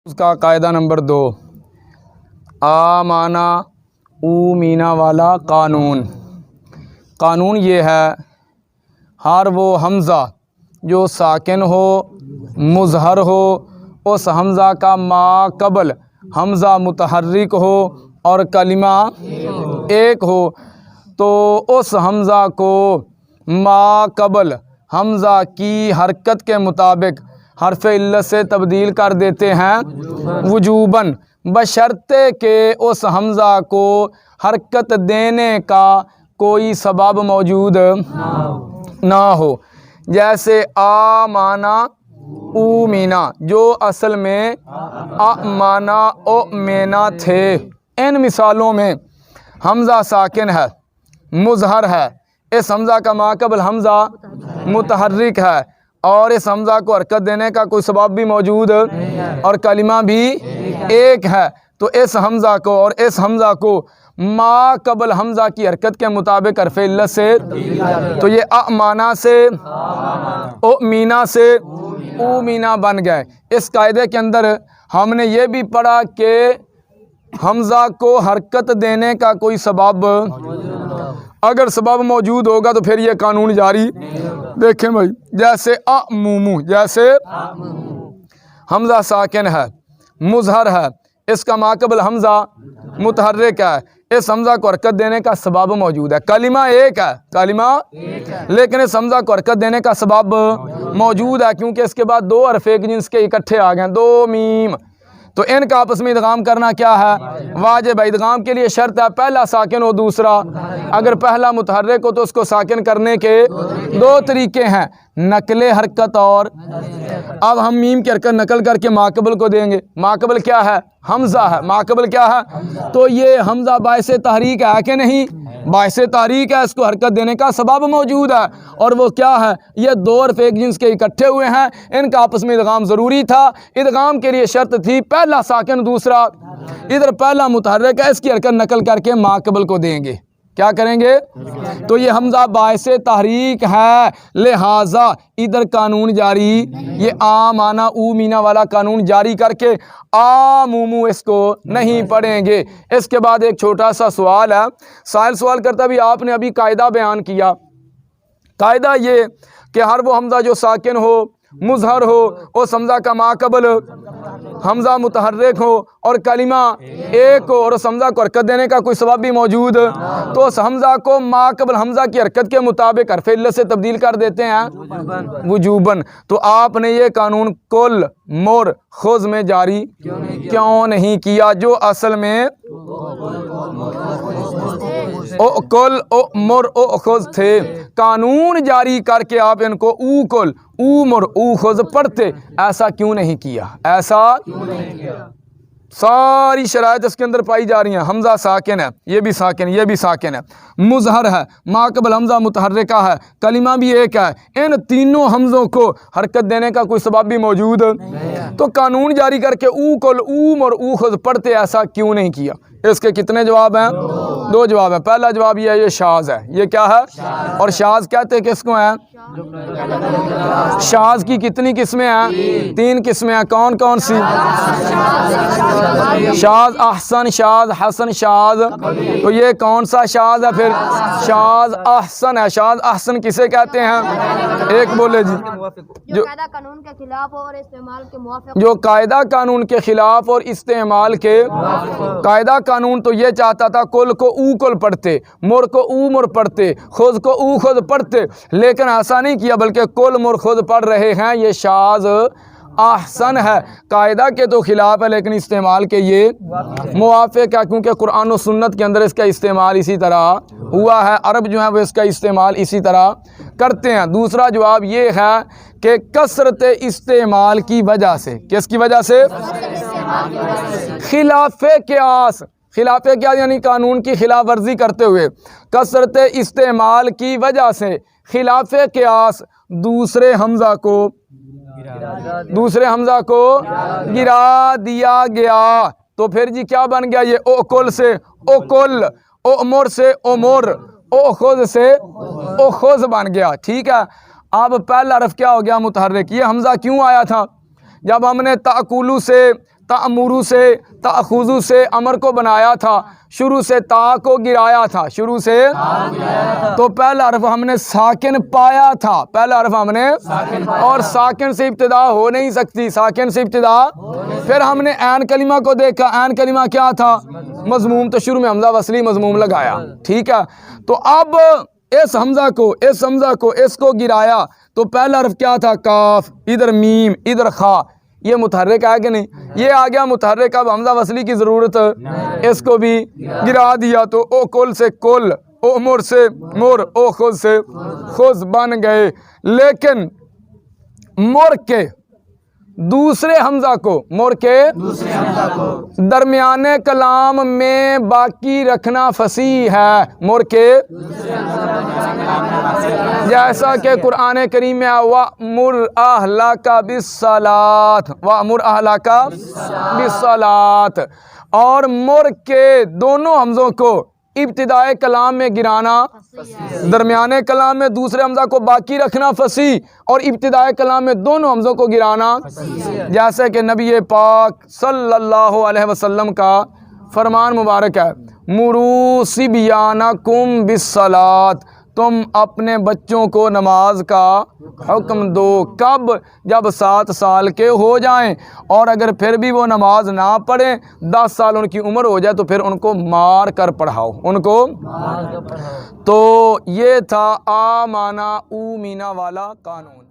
اس کا قاعدہ نمبر 2، آمانا او مینا والا قانون یہ ہے، ہر وہ حمزہ جو ساکن ہو مظہر ہو، اس حمزہ کا ما قبل حمزہ متحرک ہو اور کلمہ ایک ہو، تو اس حمزہ کو ما قبل حمزہ کی حرکت کے مطابق حرف علت سے تبدیل کر دیتے ہیں وجوباً، بشرطے کہ اس حمزہ کو حرکت دینے کا کوئی سبب موجود نہ ہو۔ جیسے آمانا او مینا جو اصل میں آمانا او مینا تھے، ان مثالوں میں حمزہ ساکن ہے مظہر ہے، اس حمزہ کا ما قبل حمزہ متحرک ہے اور اس حمزہ کو حرکت دینے کا کوئی سبب بھی موجود اور کلمہ بھی ایک ہے، تو اس حمزہ کو اور اس حمزہ کو ما قبل حمزہ کی حرکت کے مطابق حرف علت سے، تو یہ امانا سے او مینا سے او مینا بن گئے۔ اس قاعدے کے اندر ہم نے یہ بھی پڑھا کہ حمزہ کو حرکت دینے کا کوئی سبب اگر سبب موجود ہوگا تو پھر یہ قانون جاری۔ دیکھیں بھائی، جیسے امومو، جیسے حمزہ ساکن ہے مظہر ہے، اس کا ما قبل حمزہ متحرک ہے، اس حمزہ کو حرکت دینے کا سبب موجود ہے، کلمہ ایک ہے لیکن اس حمزہ کو حرکت دینے کا سبب موجود ہے کیونکہ اس کے بعد دو حرف ایک جنس کے اکٹھے آ گئے، دو میم، تو ان کا آپس میں ادغام کرنا کیا ہے؟ واجب ہے۔ ادغام کے لیے شرط ہے پہلا ساکن ہو دوسرا، اگر پہلا متحرک ہو تو اس کو ساکن کرنے کے دو طریقے ہیں، نقل حرکت اور اب ہم میم کی حرکت نقل کر کے ماقبل کو دیں گے، ماقبل کیا ہے؟ حمزہ ہے، ماقبل کیا ہے؟ تو یہ حمزہ باعث تحریک ہے کہ نہیں؟ باعث تحریک ہے، اس کو حرکت دینے کا سبب موجود ہے، اور وہ کیا ہے؟ یہ دو حرف ایک جنس کے اکٹھے ہوئے ہیں، ان کا آپس میں ادغام ضروری تھا، ادغام کے لیے شرط تھی پہلا ساکن دوسرا، ادھر پہلا متحرک ہے، اس کی حرکت نقل کر کے ماقبل کو دیں گے، کیا کریں گے؟ تو یہ حمزہ باعث تحریک ہے، لہٰذا ادھر قانون جاری، یہ آمانا او مینا والا قانون جاری کر کے آمومو اس کو نہیں پڑھیں گے۔ اس کے بعد ایک چھوٹا سا سوال ہے، سائل سوال کرتا بھی آپ نے ابھی قاعدہ بیان کیا، قاعدہ یہ کہ ہر وہ حمزہ جو ساکن ہو مظہر ہو، اس حمزہ کا ما قبل حمزہ متحرک ہو اور کلمہ ایک ہو اور اس حمزہ کو حرکت دینے کا کوئی سبب بھی موجود، تو اس حمزہ کو ما قبل حمزہ کی حرکت کے مطابق حرف علت سے تبدیل کر دیتے ہیں وجوباً۔ تو آپ نے یہ قانون کل مر خذ میں جاری کیوں نہیں کیا جو اصل میں او کل او مر او خذ تھے؟ قانون جاری کر کے آپ ان کو او کل او مر او خذ پڑھتے، ایسا کیوں نہیں کیا؟ ایسا ساری شرائط اس کے اندر پائی جا رہی ہیں، حمزہ ساکن ہے، یہ بھی ساکن، یہ بھی ساکن ہے، مظہر ہے، ما قبل حمزہ متحرکہ ہے، کلمہ بھی ایک ہے، ان تینوں حمزوں کو حرکت دینے کا کوئی سبب بھی موجود، تو قانون جاری کر کے او کل او مر او خذ پڑھتے، ایسا کیوں نہیں کیا؟ اس کے کتنے جواب ہیں؟ دو جواب ہیں۔ پہلا جواب یہ ہے، یہ شاذ ہے، یہ کیا ہے؟ اور شاذ کہتے کس کو ہیں؟ شاذ کی کتنی قسمیں ہیں؟ تین قسمیں ہیں، کون کون سی؟ شاذ احسن، شاذ حسن، شاذ، تو یہ کون سا شاذ ہے پھر؟ شاذ احسن ہے۔ شاذ احسن کسے کہتے ہیں؟ ایک بولے جی، جو قاعدہ قانون کے خلاف اور استعمال کے موافق، جو قاعدہ قانون کے خلاف اور استعمال کے، قاعدہ قانون تو یہ چاہتا تھا کل کو او کل پڑھتے، مر کو او مر پڑھتے، خذ کو او خذ پڑھتے، لیکن ایسا نہیں کیا بلکہ کل مر خذ پڑھ رہے ہیں، یہ شاذ احسن ہے، قاعدہ کے تو خلاف ہے لیکن استعمال کے یہ موافق ہے، کیونکہ قرآن و سنت کے اندر اس کا استعمال اسی طرح ہوا ہے، عرب جو ہیں وہ اس کا استعمال اسی طرح کرتے ہیں۔ دوسرا جواب یہ ہے کہ کثرت استعمال کی وجہ سے، کس کی وجہ سے؟ خلاف قیاس، خلاف قیاس یعنی قانون کی خلاف ورزی کرتے ہوئے، کثرت استعمال کی وجہ سے خلاف قیاس دوسرے حمزہ کو گرا دیا گیا، تو پھر جی کیا بن گیا؟ یہ او کل سے او کل، او مر سے او مر، او خذ سے او خذ بن گیا، ٹھیک ہے۔ اب پہلا حرف کیا ہو گیا؟ متحرک۔ یہ حمزہ کیوں آیا تھا؟ جب ہم نے تاکولو سے تأمرو سے تأخذو سے امر کو بنایا تھا، شروع سے تا کو گرایا تھا، شروع سے تو پہلا حرف ہم نے ساکن پایا تھا، پہلا حرف ہم نے اور ساکن سے ابتدا ہو نہیں سکتی، ساکن سے ابتدا پھر ہم نے عین کلمہ کو دیکھا، عین کلمہ کیا تھا؟ مضموم، تو شروع میں حمزہ وصلی مضموم لگایا، ٹھیک ہے۔ تو اب اس حمزہ کو اس کو گرایا تو پہلا حرف کیا تھا؟ کاف، ادھر میم، ادھر خا، یہ متحرک ہے کہ نہیں؟ یہ آ گیا متحرک، اب حمزہ وصلی کی ضرورت، اس کو بھی گرا دیا تو او کل سے کل، او مر سے مر، او خود سے خود بن گئے۔ لیکن مر کے دوسرے حمزہ کو، مر کے درمیانے کلام میں باقی رکھنا فصیح ہے، مر کے جیسا کہ قرآن کریم میں وَأْمُرْ أَهْلَكَ بِالصَّلَاةِ، وَأْمُرْ أَهْلَكَ بِالصَّلَاةِ، اور مر کے دونوں حمزوں کو ابتدائے کلام میں گرانا، درمیانے کلام میں دوسرے حمزہ کو باقی رکھنا فصیح، اور ابتدائے کلام میں دونوں حمزوں کو گرانا، جیسے کہ نبی پاک صلی اللہ علیہ وسلم کا فرمان مبارک ہے، مروا صبیانکم بالصلاۃ، تم اپنے بچوں کو نماز کا حکم دو، کب؟ جب 7 سال کے ہو جائیں، اور اگر پھر بھی وہ نماز نہ پڑھیں، 10 سال ان کی عمر ہو جائے تو پھر ان کو مار کر پڑھاؤ، ان کو۔ تو یہ تھا آمانا او مینا والا قانون۔